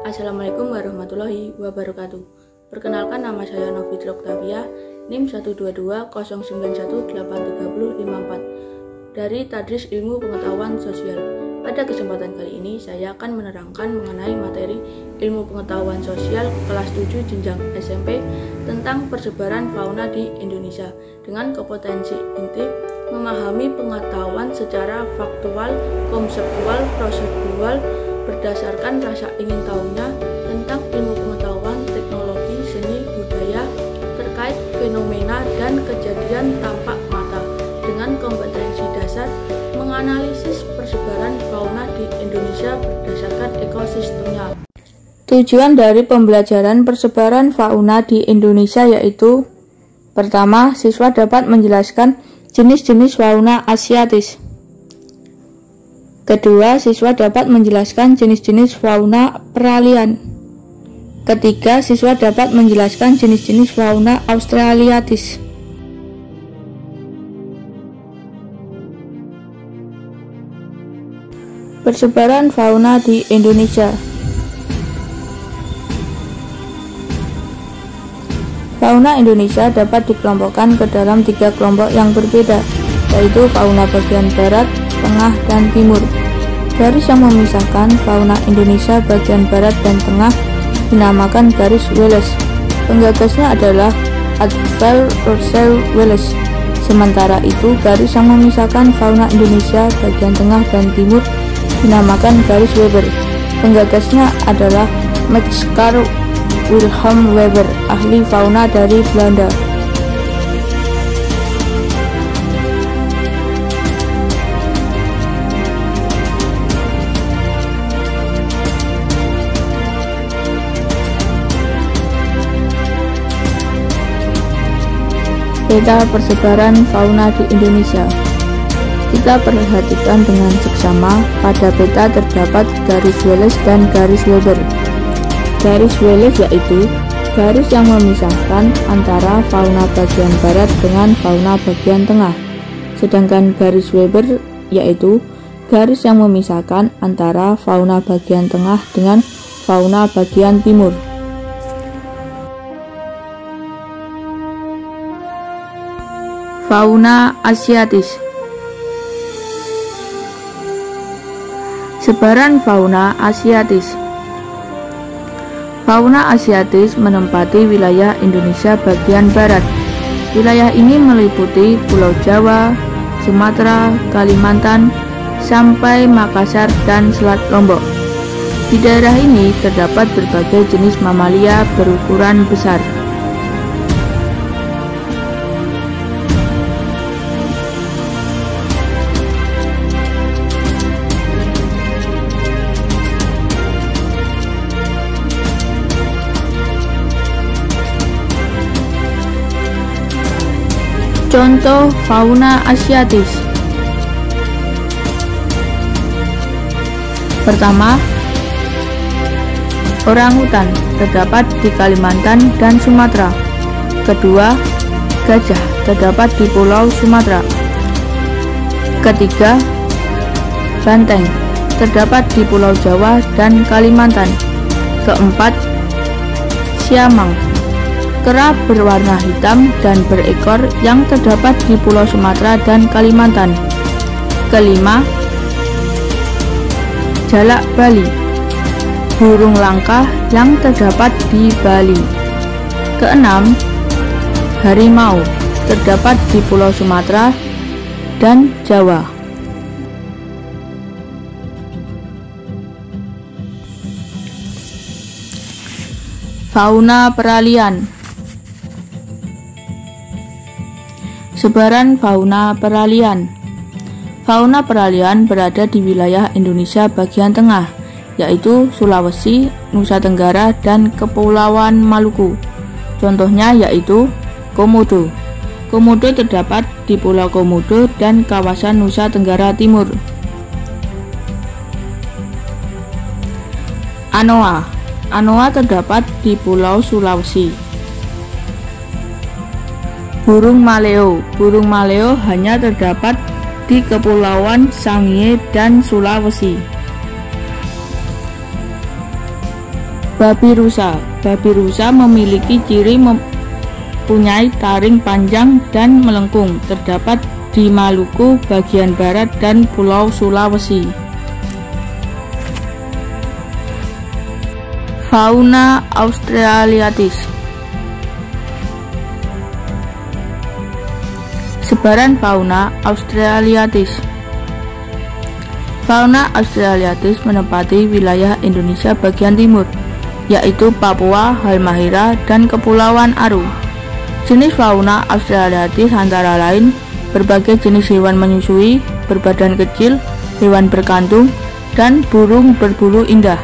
Assalamualaikum warahmatullahi wabarakatuh. Perkenalkan, nama saya Novitra Octavia, NIM 12209183054 dari Tadris Ilmu Pengetahuan Sosial. Pada kesempatan kali ini saya akan menerangkan mengenai materi Ilmu Pengetahuan Sosial kelas 7 jenjang SMP tentang persebaran fauna di Indonesia dengan kompetensi inti memahami pengetahuan secara faktual, konseptual, prosedural berdasarkan rasa ingin tahunya tentang ilmu pengetahuan, teknologi, seni, budaya terkait fenomena dan kejadian tampak mata dengan kompetensi dasar menganalisis persebaran fauna di Indonesia berdasarkan ekosistemnya. Tujuan dari pembelajaran persebaran fauna di Indonesia yaitu: pertama, siswa dapat menjelaskan jenis-jenis fauna asiatis. Kedua, siswa dapat menjelaskan jenis-jenis fauna peralihan. Ketiga, siswa dapat menjelaskan jenis-jenis fauna australiatis. Persebaran fauna di Indonesia. Fauna Indonesia dapat dikelompokkan ke dalam 3 kelompok yang berbeda, yaitu fauna bagian barat, tengah, dan timur. Garis yang memisahkan fauna Indonesia bagian barat dan tengah dinamakan garis Wallace. Penggagasnya adalah Adolf Russel Wallace. Sementara itu, garis yang memisahkan fauna Indonesia bagian tengah dan timur dinamakan garis Weber. Penggagasnya adalah Max Carl Wilhelm Weber, ahli fauna dari Belanda. Peta persebaran fauna di Indonesia. Kita perhatikan dengan seksama, pada peta terdapat garis Wallace dan garis Weber. Garis Wallace yaitu garis yang memisahkan antara fauna bagian barat dengan fauna bagian tengah. Sedangkan garis Weber yaitu garis yang memisahkan antara fauna bagian tengah dengan fauna bagian timur. Fauna asiatis. Sebaran fauna asiatis. Fauna asiatis menempati wilayah Indonesia bagian barat. Wilayah ini meliputi Pulau Jawa, Sumatera, Kalimantan, sampai Makassar dan Selat Lombok. Di daerah ini terdapat berbagai jenis mamalia berukuran besar. Contoh fauna asiatis. Pertama, orangutan terdapat di Kalimantan dan Sumatera. Kedua, gajah terdapat di Pulau Sumatera. Ketiga, banteng terdapat di Pulau Jawa dan Kalimantan. Keempat, siamang, kera berwarna hitam dan berekor yang terdapat di Pulau Sumatera dan Kalimantan. Kelima, jalak Bali, burung langka yang terdapat di Bali. Keenam, harimau terdapat di Pulau Sumatera dan Jawa. Fauna peralihan. Sebaran fauna peralihan. Fauna peralihan berada di wilayah Indonesia bagian tengah, yaitu Sulawesi, Nusa Tenggara, dan Kepulauan Maluku. Contohnya yaitu komodo. Komodo terdapat di Pulau Komodo dan kawasan Nusa Tenggara Timur. Anoa. Anoa terdapat di Pulau Sulawesi. Burung maleo. Burung maleo hanya terdapat di Kepulauan Sangihe dan Sulawesi. Babi rusa. Babi rusa memiliki ciri mempunyai taring panjang dan melengkung. Terdapat di Maluku bagian barat dan Pulau Sulawesi. Fauna australiatis. Sebaran fauna australiatis. Fauna australiatis menempati wilayah Indonesia bagian timur, yaitu Papua, Halmahera, dan Kepulauan Aru. Jenis fauna australiatis antara lain berbagai jenis hewan menyusui, berbadan kecil, hewan berkantung, dan burung berbulu indah.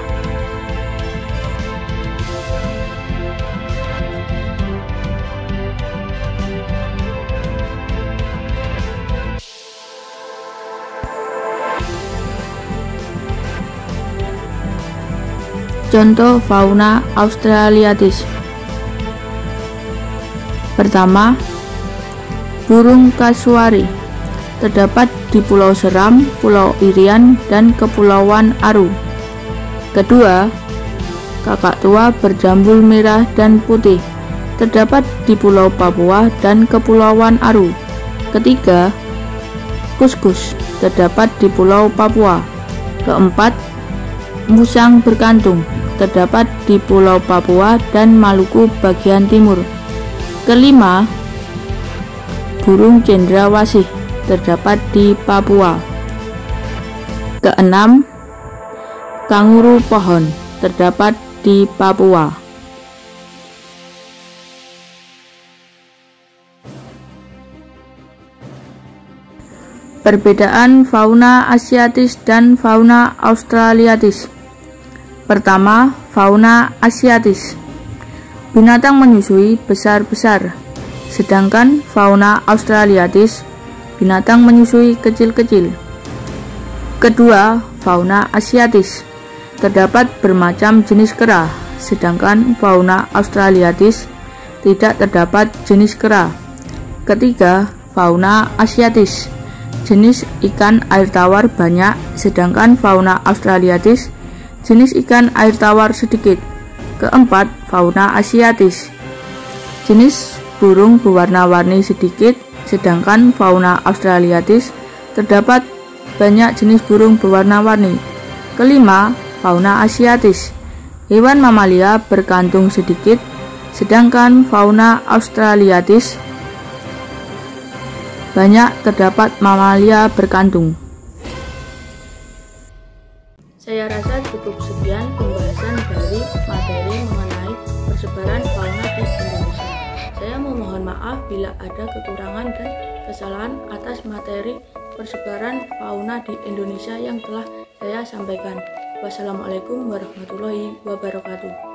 Contoh fauna australiatis. Pertama, burung kasuari. Terdapat di Pulau Seram, Pulau Irian, dan Kepulauan Aru. Kedua, kakak tua berjambul merah dan putih. Terdapat di Pulau Papua dan Kepulauan Aru. Ketiga, kuskus. Terdapat di Pulau Papua. Keempat, musang berkantung. Terdapat di Pulau Papua dan Maluku bagian timur. Kelima, burung cendrawasih. Terdapat di Papua. Keenam, kanguru pohon. Terdapat di Papua. Perbedaan fauna asiatis dan fauna australiatis. Pertama, fauna asiatis. Binatang menyusui besar-besar, sedangkan fauna australiatis binatang menyusui kecil-kecil. Kedua, fauna asiatis. Terdapat bermacam jenis kera, sedangkan fauna australiatis tidak terdapat jenis kera. Ketiga, fauna asiatis. Jenis ikan air tawar banyak, sedangkan fauna australiatis jenis ikan air tawar sedikit. Keempat, fauna asiatis. Jenis burung berwarna-warni sedikit, sedangkan fauna australiatis terdapat banyak jenis burung berwarna-warni. Kelima, fauna asiatis. Hewan mamalia berkantung sedikit, sedangkan fauna australiatis banyak terdapat mamalia berkantung. Saya rasa cukup sekian pembahasan dari materi mengenai persebaran fauna di Indonesia. Saya memohon maaf bila ada kekurangan dan kesalahan atas materi persebaran fauna di Indonesia yang telah saya sampaikan. Wassalamualaikum warahmatullahi wabarakatuh.